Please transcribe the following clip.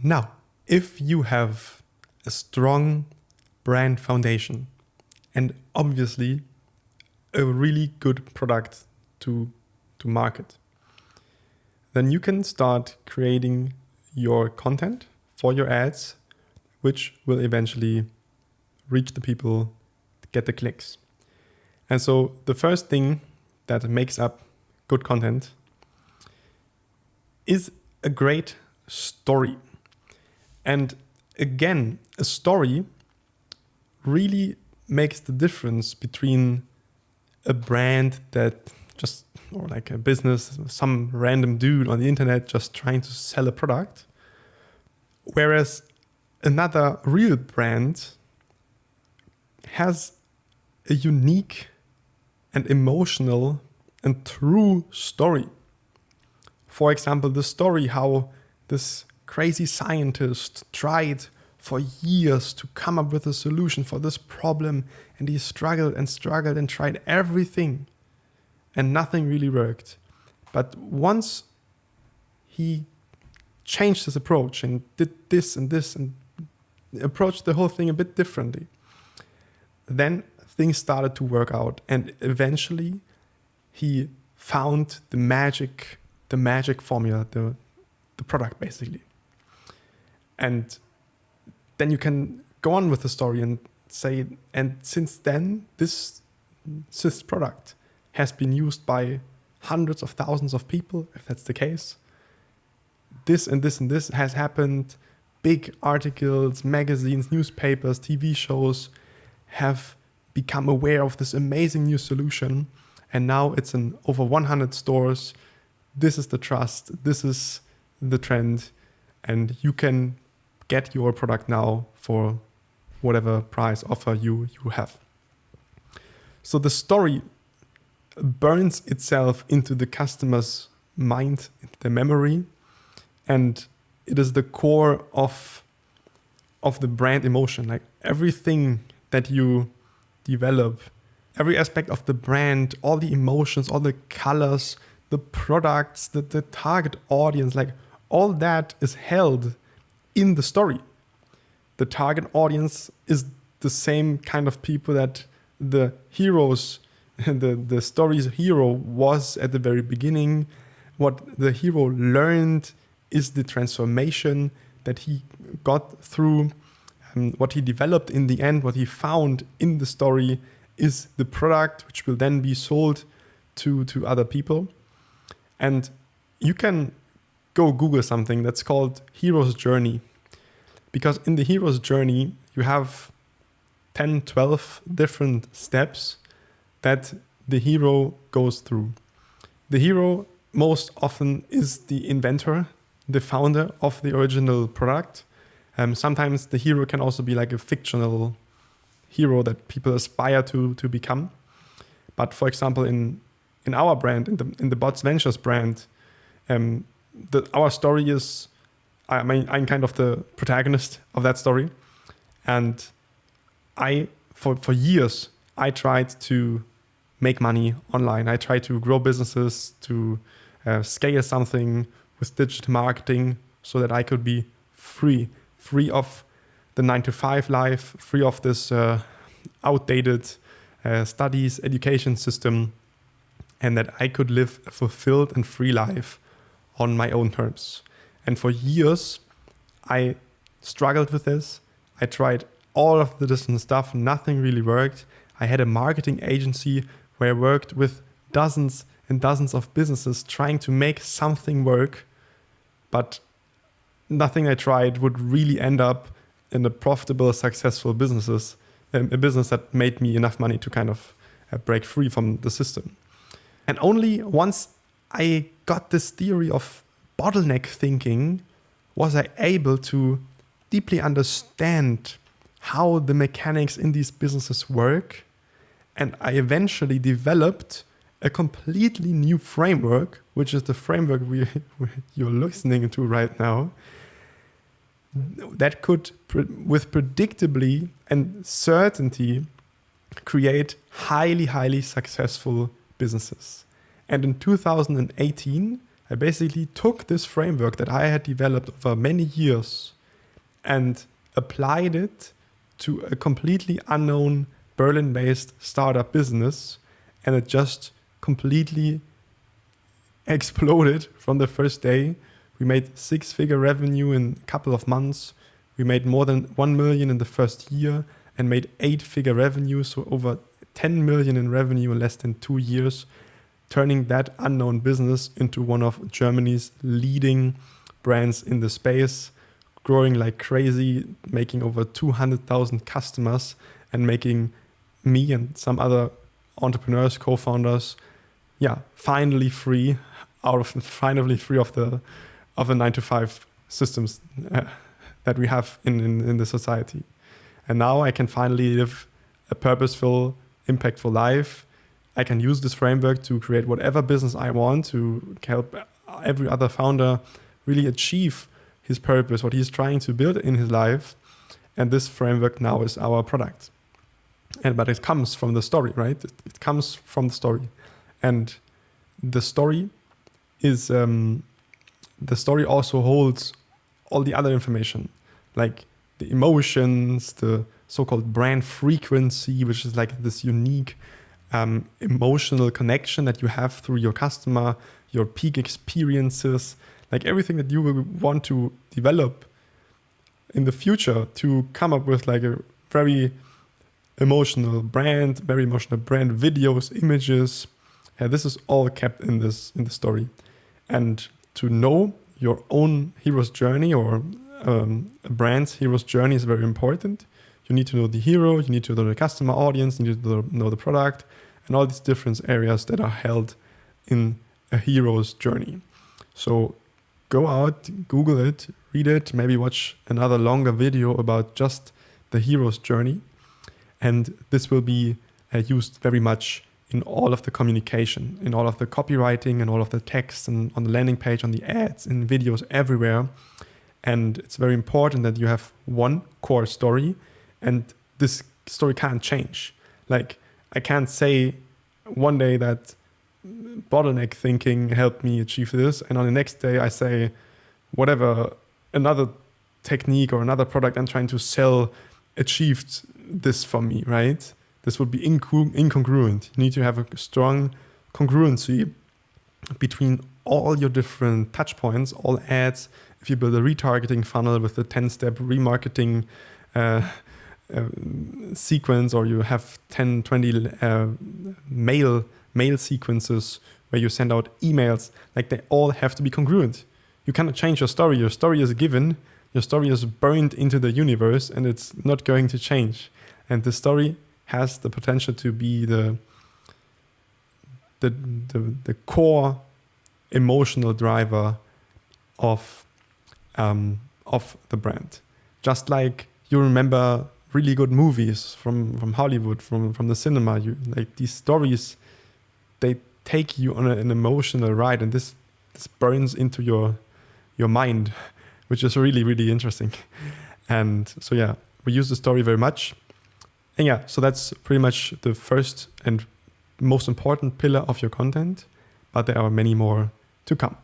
Now, if you have a strong brand foundation and obviously a really good product to market, then you can start creating your content for your ads, which will eventually reach the people, get the clicks. And so the first thing that makes up good content is a great story. And again, a story really makes the difference between a brand that just, or like a business, some random dude on the internet just trying to sell a product, whereas another real brand has a unique and emotional and true story. For example, the story how this crazy scientist tried for years to come up with a solution for this problem, and he struggled and tried everything and nothing really worked. But once he changed his approach and did this and approached the whole thing a bit differently, then things started to work out, and eventually he found the magic formula, the product basically. And then you can go on with the story and say, and since then this product has been used by hundreds of thousands of people, if that's the case. This and this and this has happened. Big articles, magazines, newspapers, TV shows have become aware of this amazing new solution. And now it's in over 100 stores. This is the trust. This is the trend. And you can get your product now for whatever price offer you have. So the story burns itself into the customer's mind, into their memory, and it is the core of the brand emotion. Like everything that you develop, every aspect of the brand, all the emotions, all the colors, the products, the target audience, like all that is held in the story. The target audience is the same kind of people that the heroes, the story's hero was at the very beginning. What the hero learned is the transformation that he got through. What he developed in the end, what he found in the story is the product, which will then be sold to other people. And you can go Google something that's called Hero's Journey. Because in the hero's journey, you have 10, 12 different steps that the hero goes through. The hero most often is the inventor, the founder of the original product. Sometimes the hero can also be like a fictional hero that people aspire to become. But for example, in our brand, in the Bots Ventures brand, our story is, I'm kind of the protagonist of that story. And for years, I tried to make money online. I tried to grow businesses, to scale something with digital marketing so that I could be free of the 9-to-5 life, free of this outdated studies, education system, and that I could live a fulfilled and free life on my own terms. And for years, I struggled with this. I tried all of the different stuff. Nothing really worked. I had a marketing agency where I worked with dozens and dozens of businesses trying to make something work, but nothing I tried would really end up in a profitable, successful business that made me enough money to kind of break free from the system. And only once I got this theory of bottleneck thinking was I able to deeply understand how the mechanics in these businesses work. And I eventually developed a completely new framework, which is the framework you're listening to right now, that could, with predictably and certainty, create highly, highly successful businesses. And in 2018, I basically took this framework that I had developed over many years and applied it to a completely unknown Berlin-based startup business, and it just completely exploded from the first day. We made 6-figure revenue in a couple of months. We made more than 1 million in the first year and made 8-figure revenue, so over 10 million in revenue in less than 2 years, turning that unknown business into one of Germany's leading brands in the space, growing like crazy, making over 200,000 customers and making me and some other entrepreneurs, co-founders, finally free of the 9-to-5 systems that we have in the society. And now I can finally live a purposeful, impactful life. I can use this framework to create whatever business I want, to help every other founder really achieve his purpose, what he's trying to build in his life. And this framework now is our product. But it comes from the story, right? It comes from the story. And the story is, the story also holds all the other information, like the emotions, the so-called brand frequency, which is like this unique emotional connection that you have through your customer, your peak experiences, like everything that you will want to develop in the future to come up with like a very emotional brand videos, images. This is all kept in the story. And to know your own hero's journey, or a brand's hero's journey, is very important. You need to know the hero, you need to know the customer audience, you need to know the product, and all these different areas that are held in a hero's journey. So go out, Google it, read it, maybe watch another longer video about just the hero's journey. And this will be used very much in all of the communication, in all of the copywriting, and all of the text, and on the landing page, on the ads, in videos, everywhere. And it's very important that you have one core story, and this story can't change. Like, I can't say one day that bottleneck thinking helped me achieve this, and on the next day I say whatever, another technique or another product I'm trying to sell achieved this for me, right? This would be incongruent. You need to have a strong congruency between all your different touch points, all ads. If you build a retargeting funnel with a 10-step remarketing sequence, or you have 10, 20 mail sequences where you send out emails, like they all have to be congruent. You cannot change your story. Your story is given. Your story is burned into the universe, and it's not going to change. And the story has the potential to be the core emotional driver of the brand. Just like you remember really good movies from Hollywood, from the cinema, like these stories, they take you on an emotional ride, and this burns into your mind, which is really, really interesting. And so we use the story very much. And so that's pretty much the first and most important pillar of your content, but there are many more to come.